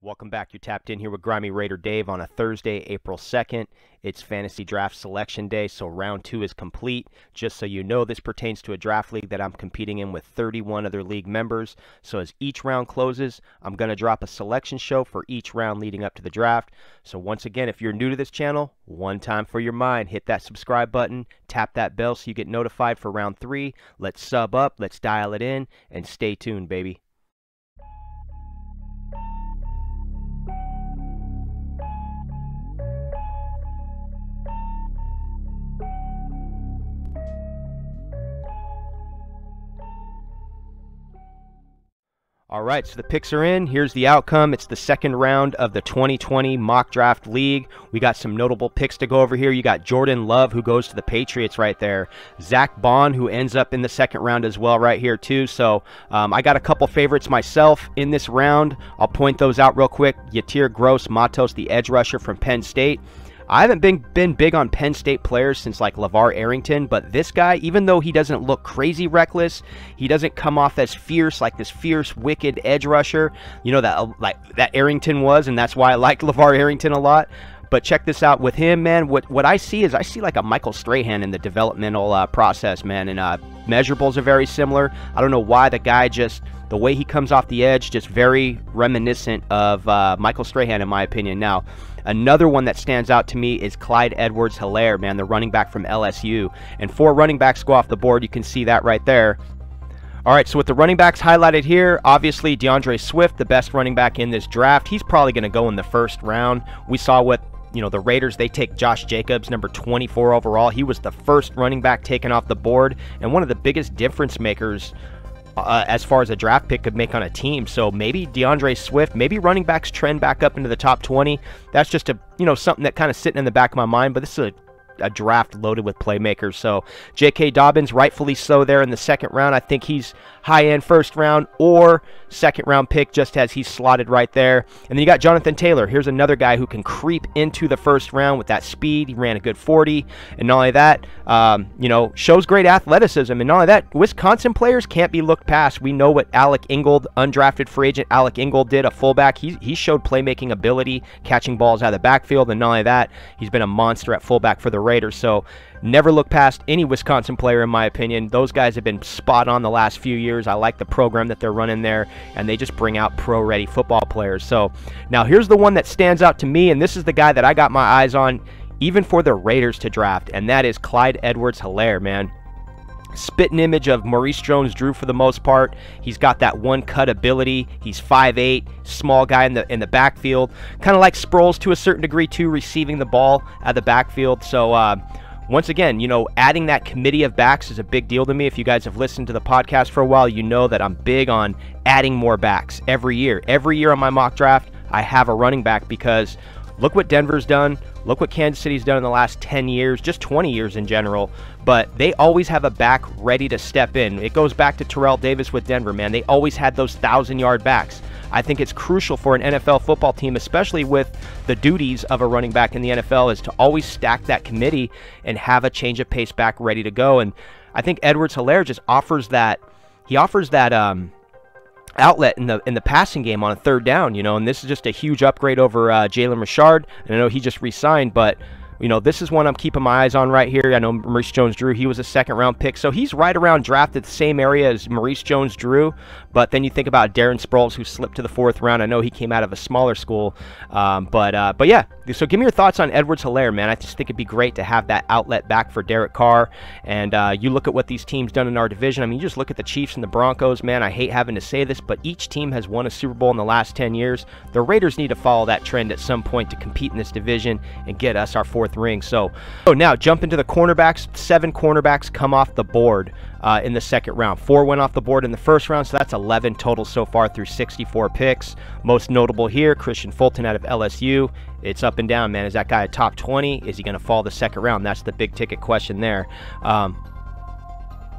Welcome back. You're tapped in here with Grimey Raider Dave on a Thursday, April 2nd. It's Fantasy Draft Selection Day, so round 2 is complete. Just so you know, this pertains to a draft league that I'm competing in with 31 other league members. So as each round closes, I'm going to drop a selection show for each round leading up to the draft. So once again, if you're new to this channel, one time for your mind, hit that subscribe button, tap that bell so you get notified for round 3. Let's sub up, let's dial it in, and stay tuned, baby. All right, so the picks are in. Here's the outcome. It's the second round of the 2020 Mock Draft League. We got some notable picks to go over here. You got Jordan Love, who goes to the Patriots right there. Zach Bond, who ends up in the second round as well right here too. So I got a couple favorites myself in this round. I'll point those out real quick. Yatir Gross-Matos, the edge rusher from Penn State. I haven't been big on Penn State players since like LeVar Arrington, but this guy, even though he doesn't look crazy reckless, he doesn't come off as fierce, like this fierce, wicked edge rusher, you know, that Arrington was, and that's why I like LeVar Arrington a lot. But check this out with him, man. What I see is I see like a Michael Strahan in the developmental process, man, and measurables are very similar. I don't know why the guy just, the way he comes off the edge, just very reminiscent of Michael Strahan, in my opinion. Now, another one that stands out to me is Clyde Edwards-Helaire, man, the running back from LSU. And 4 running backs go off the board. You can see that right there. All right, so with the running backs highlighted here, obviously DeAndre Swift, the best running back in this draft. He's probably going to go in the first round. We saw what, you know, the Raiders, they take Josh Jacobs, number 24 overall. He was the first running back taken off the board and one of the biggest difference makers as far as a draft pick could make on a team. So maybe DeAndre Swift, maybe running backs trend back up into the top 20. That's just a, you know, something that kind of sitting in the back of my mind, but this is a draft loaded with playmakers. So J.K. Dobbins, rightfully so there in the second round. I think he's high-end first round or second round pick, just as he's slotted right there. And then you got Jonathan Taylor. Here's another guy who can creep into the first round with that speed. He ran a good 40. And not only that, you know, shows great athleticism. And not only that, Wisconsin players can't be looked past. We know what Alec Ingold, undrafted free agent Alec Ingold, did, a fullback. He showed playmaking ability, catching balls out of the backfield. And not only that, he's been a monster at fullback for the Raiders. So never look past any Wisconsin player, in my opinion. Those guys have been spot on the last few years. I like the program that they're running there, and they just bring out pro-ready football players. So now here's the one that stands out to me, and this is the guy that I got my eyes on even for the Raiders to draft, and that is Clyde Edwards-Helaire, man. Spitting image of Maurice Jones-Drew for the most part. He's got that one-cut ability. He's 5'8", small guy in the backfield. Kind of like Sproles to a certain degree too, receiving the ball at the backfield. So once again, you know, adding that committee of backs is a big deal to me. If you guys have listened to the podcast for a while, you know that I'm big on adding more backs every year. Every year on my mock draft, I have a running back because look what Denver's done. Look what Kansas City's done in the last 10 years, just 20 years in general. But they always have a back ready to step in. It goes back to Terrell Davis with Denver, man. They always had those 1,000-yard backs. I think it's crucial for an NFL football team, especially with the duties of a running back in the NFL, is to always stack that committee and have a change of pace back ready to go. And I think Edwards-Helaire just offers that. He offers that outlet in the passing game on a third down, you know, and this is just a huge upgrade over Jalen Richard. And I know he just re-signed, but you know, this is one I'm keeping my eyes on right here. I know Maurice Jones-Drew, he was a second-round pick, so he's right around drafted the same area as Maurice Jones-Drew. But then you think about Darren Sproles, who slipped to the 4th round. I know he came out of a smaller school, but yeah. So give me your thoughts on Edwards-Helaire, man. I just think it'd be great to have that outlet back for Derek Carr. And you look at what these teams done in our division. I mean, you just look at the Chiefs and the Broncos, man. I hate having to say this, but each team has won a Super Bowl in the last 10 years. The Raiders need to follow that trend at some point to compete in this division and get us our 4th ring. So now jump into the cornerbacks. 7 cornerbacks come off the board in the second round. 4 went off the board in the first round, so that's 11 total so far through 64 picks. Most notable here, Christian Fulton out of LSU. It's up and down, man. Is that guy a top 20? Is he going to fall the second round? That's the big ticket question there.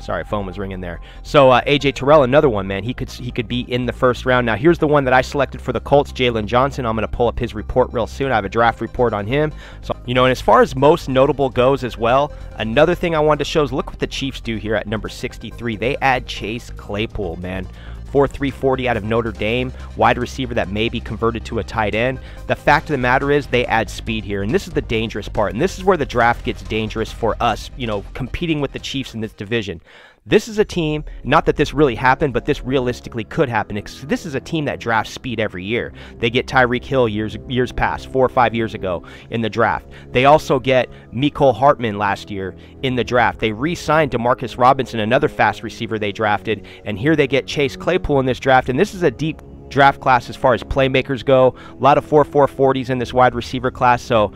Sorry, phone was ringing there. So A.J. Terrell, another one, man. He could be in the first round. Now, here's the one that I selected for the Colts, Jalen Johnson. I'm going to pull up his report real soon. I have a draft report on him. So, you know, and as far as most notable goes as well, another thing I wanted to show is look what the Chiefs do here at number 63. They add Chase Claypool, man. 4.3 40 out of Notre Dame, wide receiver that may be converted to a tight end. The fact of the matter is they add speed here, and this is the dangerous part, and this is where the draft gets dangerous for us, you know, competing with the Chiefs in this division. This is a team, not that this really happened, but this realistically could happen. This is a team that drafts speed every year. They get Tyreek Hill years past, 4 or 5 years ago in the draft. They also get Mecole Hardman last year in the draft. They re-signed Demarcus Robinson, another fast receiver they drafted, and here they get Chase Claypool in this draft, and this is a deep draft class as far as playmakers go. A lot of 4.4 40s in this wide receiver class, so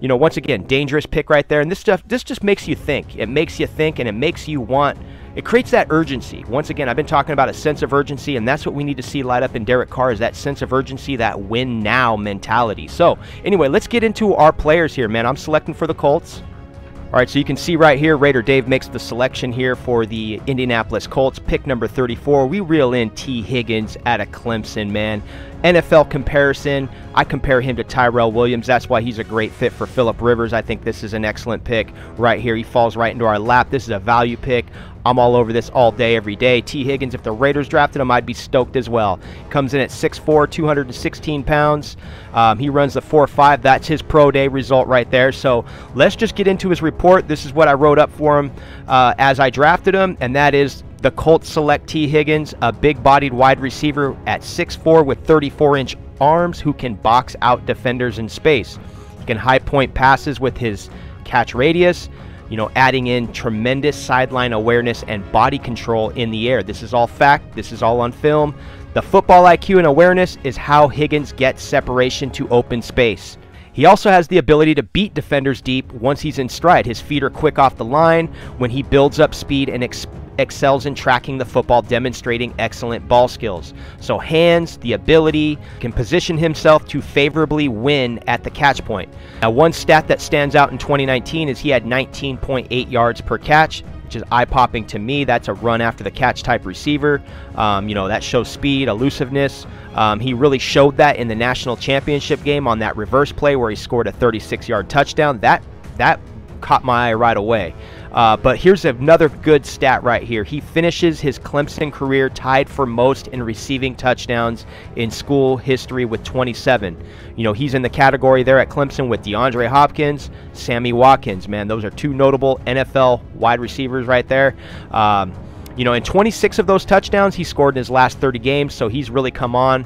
you know, once again, dangerous pick right there. And this just makes you think. It makes you think, and it makes you want, it creates that urgency. Once again, I've been talking about a sense of urgency, and that's what we need to see light up in Derek Carr, is that sense of urgency, that win now mentality. So anyway, let's get into our players here, man. I'm selecting for the Colts. All right, so you can see right here, Raider Dave makes the selection here for the Indianapolis Colts. Pick number 34, we reel in T. Higgins out of Clemson, man. NFL comparison, I compare him to Tyrell Williams. That's why he's a great fit for Phillip Rivers. I think this is an excellent pick right here. He falls right into our lap. This is a value pick. I'm all over this all day, every day. T. Higgins, if the Raiders drafted him, I'd be stoked as well. Comes in at 6'4", 216 pounds. He runs the 4.5. That's his pro day result right there. So let's just get into his report. This is what I wrote up for him as I drafted him, and that is the Colts select T. Higgins, a big-bodied wide receiver at 6'4" with 34-inch arms who can box out defenders in space. He can high point passes with his catch radius, you know, adding in tremendous sideline awareness and body control in the air. This is all fact. This is all on film. The football IQ and awareness is how Higgins gets separation to open space. He also has the ability to beat defenders deep once he's in stride. His feet are quick off the line when he builds up speed and excels in tracking the football, demonstrating excellent ball skills. So hands, the ability, can position himself to favorably win at the catch point. Now, one stat that stands out in 2019 is he had 19.8 yards per catch, which is eye-popping to me. That's a run after the catch type receiver. You know, that shows speed, elusiveness. He really showed that in the national championship game on that reverse play where he scored a 36-yard touchdown. That caught my eye right away. But here's another good stat right here. He finishes his Clemson career tied for most in receiving touchdowns in school history with 27. You know, he's in the category there at Clemson with DeAndre Hopkins, Sammy Watkins. Man, those are two notable NFL wide receivers right there. You know, in 26 of those touchdowns, he scored in his last 30 games, so he's really come on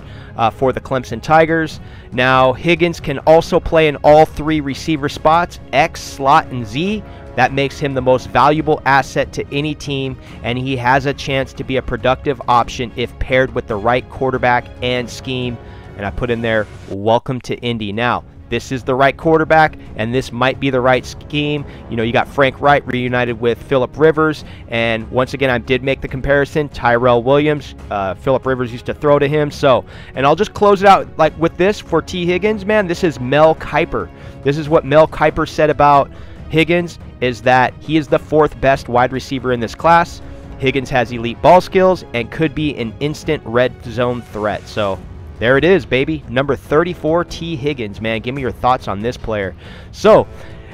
for the Clemson Tigers. Now, Higgins can also play in all three receiver spots, X, slot, and Z. That makes him the most valuable asset to any team, and he has a chance to be a productive option if paired with the right quarterback and scheme. And I put in there, welcome to Indy. Now, this is the right quarterback, and this might be the right scheme. You know, you got Frank Wright reunited with Phillip Rivers, and once again, I did make the comparison. Tyrell Williams, Phillip Rivers used to throw to him. So, and I'll just close it out like with this for T. Higgins, man. This is Mel Kiper. This is what Mel Kiper said about Higgins, is that he is the 4th best wide receiver in this class. Higgins has elite ball skills and could be an instant red zone threat. So there it is, baby. Number 34, T. Higgins, man. Give me your thoughts on this player. So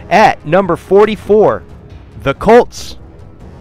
at number 44, the Colts,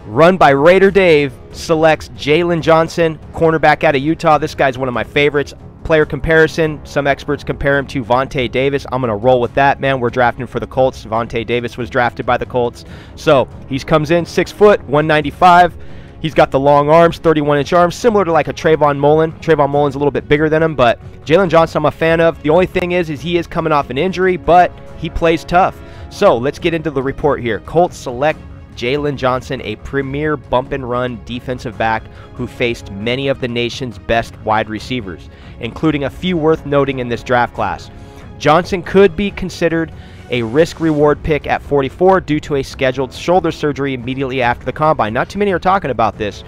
run by Raider Dave, selects Jalen Johnson, cornerback out of Utah. This guy's one of my favorites. Player comparison, some experts compare him to Vontae Davis. I'm going to roll with that, man. We're drafting for the Colts. Vontae Davis was drafted by the Colts. So he comes in 6 foot, 195. He's got the long arms, 31-inch arms, similar to like a Trayvon Mullen. Trayvon Mullen's a little bit bigger than him, but Jalen Johnson I'm a fan of. The only thing is he is coming off an injury, but he plays tough. So let's get into the report here. Colts select Jalen Johnson, a premier bump-and-run defensive back who faced many of the nation's best wide receivers, including a few worth noting in this draft class. Johnson could be considered a risk-reward pick at 44 due to a scheduled shoulder surgery immediately after the combine. Not too many are talking about this.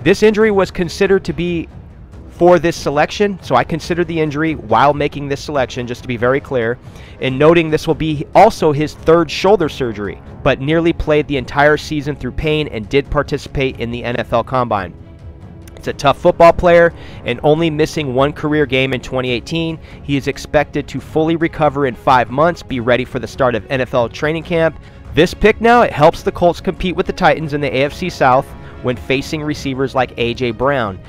This injury was considered to be for this selection, so I considered the injury while making this selection, just to be very clear, and noting this will be also his 3rd shoulder surgery, but nearly played the entire season through pain and did participate in the NFL Combine. It's a tough football player, and only missing 1 career game in 2018, he is expected to fully recover in 5 months, be ready for the start of NFL training camp. This pick now, it helps the Colts compete with the Titans in the AFC South, when facing receivers like A.J. Brown,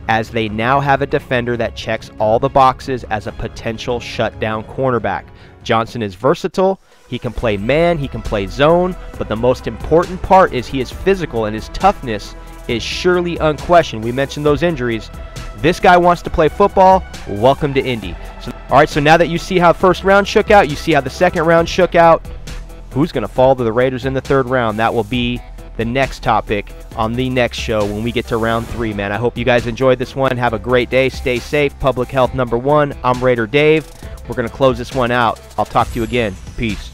as they now have a defender that checks all the boxes as a potential shutdown cornerback. Johnson is versatile. He can play man, he can play zone, but the most important part is he is physical, and his toughness is surely unquestioned. We mentioned those injuries. This guy wants to play football. Welcome to Indy. All right, so now that you see how first round shook out, you see how the second round shook out, who's going to fall to the Raiders in the third round? That will be the next topic on the next show when we get to round 3, man. I hope you guys enjoyed this one. Have a great day. Stay safe. Public health #1. I'm Raider Dave. We're going to close this one out. I'll talk to you again. Peace.